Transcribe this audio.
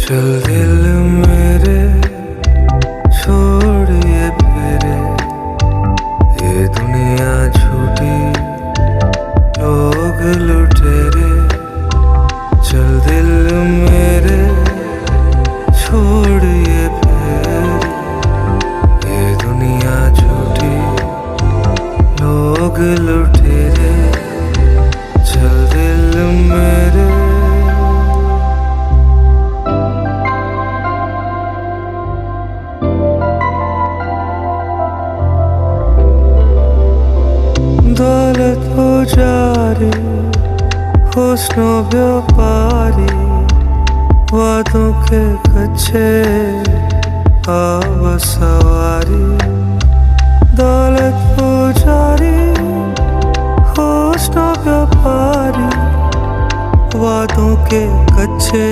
चल दिल मेरे छोड़ ये फेरे, ये दुनिया झूठी लोग लुटेरे। चल दिल मेरे छोड़ ये फेरे, ये दुनिया झूठी लोग लुटेरे। चल दिल मेरे दौलत पुजारी हुस्नो व्यापारी, वादों के कच्चे आव सवारी। दौलत पुजारी हुस्नो व्यापारी, वादों के कच्चे